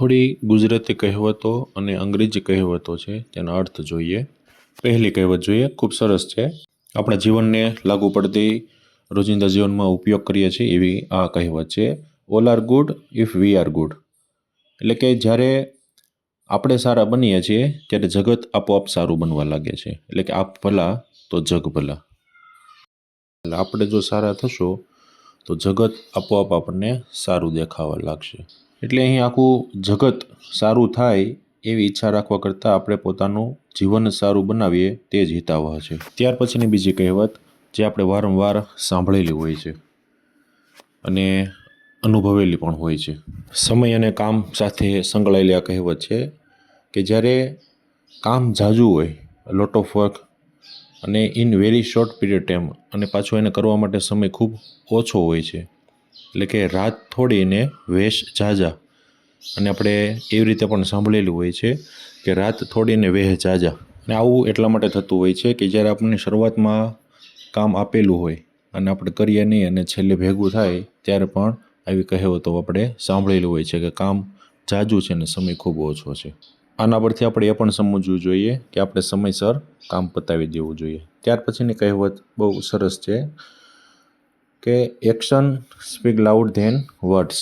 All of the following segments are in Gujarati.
થોડી ગુજરાતી કહેવતો અને અંગ્રેજી કહેવતો છે તેના અર્થ જોઈએ। પહેલી કહેવત જોઈએ, ખૂબ સરસ છે, આપણા જીવનને લાગુ પડતી રોજિંદા જીવનમાં ઉપયોગ કરીએ છીએ એવી આ કહેવત છે। All are good if we are good, એટલે કે જ્યારે આપણે સારા બનીએ છીએ ત્યારે જગત આપોઆપ સારું બનવા લાગે છે। એટલે કે આપ ભલા તો જગ ભલા, એટલે આપણે જો સારા થશો તો જગત આપોઆપ આપણને સારું દેખાવા લાગશે। એટલે અહીં આખું જગત સારું થાય એવી ઈચ્છા રાખવા કરતાં આપણે પોતાનું જીવન સારું બનાવીએ તે જ હિતાવહ છે। ત્યાર પછીની બીજી કહેવત જે આપણે વારંવાર સાંભળેલી હોય છે અને અનુભવેલી પણ હોય છે, સમય અને કામ સાથે સંકળાયેલી આ કહેવત છે કે જ્યારે કામ ઝાઝું હોય, લોટ ઓફ વર્ક, અને in very short period time, અને પાછો એને કરવા માટે સમય ખૂબ ઓછો હોય છે, એટલે કે રાત થોડી ને વેશ ઝાઝા। અને આપણે એવી રીતે પણ સાંભળેલું હોય છે કે રાત થોડી ને વેહ ઝાઝા। અને આવું એટલા માટે થતું હોય છે કે જ્યારે આપણને શરૂઆતમાં કામ આપેલું હોય અને આપણે કરીએ નહીં અને છેલ્લે ભેગું થાય ત્યારે પણ આવી કહેવતો આપણે સાંભળેલું હોય છે કે કામ ઝાઝું છે ને સમય ખૂબ ઓછો છે। આના પરથી આપણે એ પણ સમજવું જોઈએ કે આપણે સમયસર કામ પતાવી દેવું જોઈએ। ત્યાર પછીની કહેવત બહુ સરસ છે કે action speak loud than words,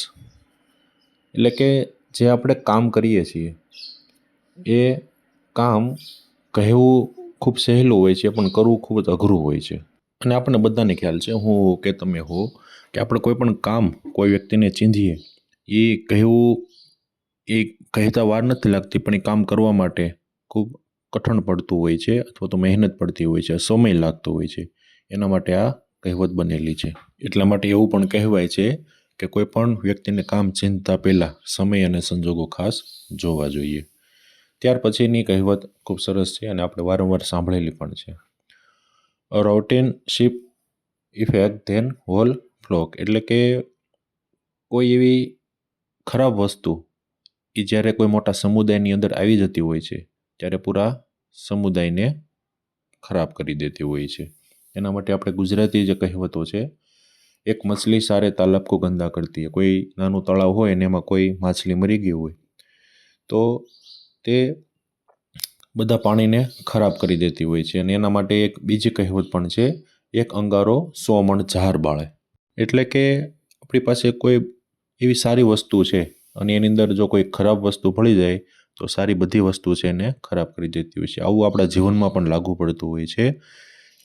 એટલે કે જે આપણે કામ કરીએ છીએ એ કામ કહેવું ખૂબ સહેલું હોય છે પણ કરવું ખૂબ જ અઘરું હોય છે। અને આપણને બધાને ખ્યાલ છે, હું કે તમે હો, કે આપણે કોઈ પણ કામ કોઈ વ્યક્તિને ચીંધીએ એ કહેવું, એ કહેતા વાર નથી લાગતી પણ એ કામ કરવા માટે ખૂબ કઠણ પડતું હોય છે અથવા તો મહેનત પડતી હોય છે, સમય લાગતો હોય છે, એના માટે આ કહેવત બનેલી છે। એટલા માટે એવું પણ કહેવાય છે કે કોઈ પણ વ્યક્તિને કામ ચીંધતા પહેલાં સમય અને સંજોગો ખાસ જોવા જોઈએ। ત્યાર પછીની કહેવત ખૂબ સરસ છે અને આપણે વારંવાર સાંભળેલી પણ છે, a rotten sheep effect then whole flock, એટલે કે કોઈ એવી ખરાબ વસ્તુ એ જ્યારે કોઈ મોટા સમુદાયની અંદર આવી જતી હોય છે ત્યારે પૂરા સમુદાયને ખરાબ કરી દેતી હોય છે। એના માટે આપણે ગુજરાતી જે કહેવતો છે, એક મછલી સારે તાલાબ કો ગંદા કરતી है, કોઈ નાનું તળાવ હોય ને એમાં કોઈ માછલી મરી ગઈ હોય તો તે બધા પાણીને ખરાબ કરી દેતી હોય છે। અને એના માટે એક બીજી કહેવત પણ છે, એક અંગારો 100 મણ ઝાર બાળે, એટલે કે આપણી પાસે કોઈ એવી સારી વસ્તુ છે અને એની અંદર જો કોઈ ખરાબ વસ્તુ ભળી જાય તો સારી બધી વસ્તુ છે એને ખરાબ કરી દેતી હોય છે। આવું આપણા જીવનમાં પણ લાગુ પડતું હોય છે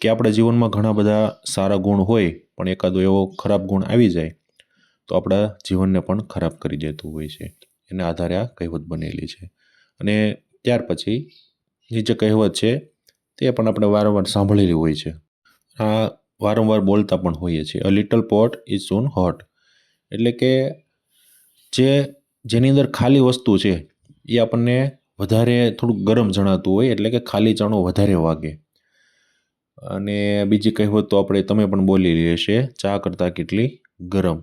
કે આપણા જીવનમાં ઘણા બધા સારા ગુણ હોય પણ એકાદો એવો ખરાબ ગુણ આવી જાય તો આપણા જીવનને પણ ખરાબ કરી દેતું હોય છે, એના આધારે આ કહેવત બનેલી છે। અને ત્યાર પછી જે કહેવત છે તે પણ આપણે વારંવાર સાંભળેલી હોય છે, આ વારંવાર બોલતા પણ હોઈએ છીએ, a little pot is soon hot, એટલે કે જેની અંદર ખાલી વસ્તુ છે એ આપણને વધારે થોડુંક ગરમ જણાતું હોય, એટલે કે ખાલી ચણો વધારે વાગે। અને બીજી કહેવત તો આપણે તમે પણ બોલેલી હશે, ચા કરતાં કેટલી ગરમ,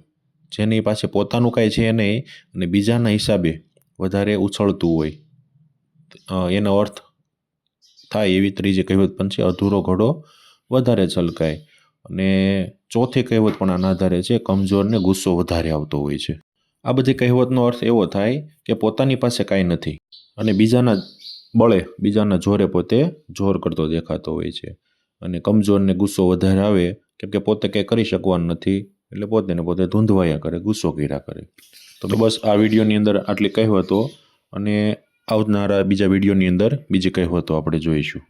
જેની પાસે પોતાનું કાંઈ છે નહીં અને બીજાના હિસાબે વધારે ઉછળતું હોય, એનો અર્થ થાય એવી ત્રીજી કહેવત પણ છે, અધૂરો ઘડો વધારે છલકાય। અને ચોથી કહેવત પણ આના આધારે છે, કમજોરને ગુસ્સો વધારે આવતો હોય છે। આ બધી કહેવતનો અર્થ એવો થાય કે પોતાની પાસે કાંઈ નથી અને બીજાના બળે, બીજાના જોરે પોતે જોર કરતો દેખાતો હોય છે, અને કમજોરને ગુસ્સો વધારે આવે કેમ કે પોતે કંઈ કરી શકવાનું નથી એટલે પોતે ને પોતે ધૂંધવાયા કરે, ગુસ્સો કર્યા કરે। તો બસ આ વિડીયોની અંદર આટલી કહેવતો, અને આવનારા બીજા વિડીયોની અંદર બીજી કહેવતો આપણે જોઈશું।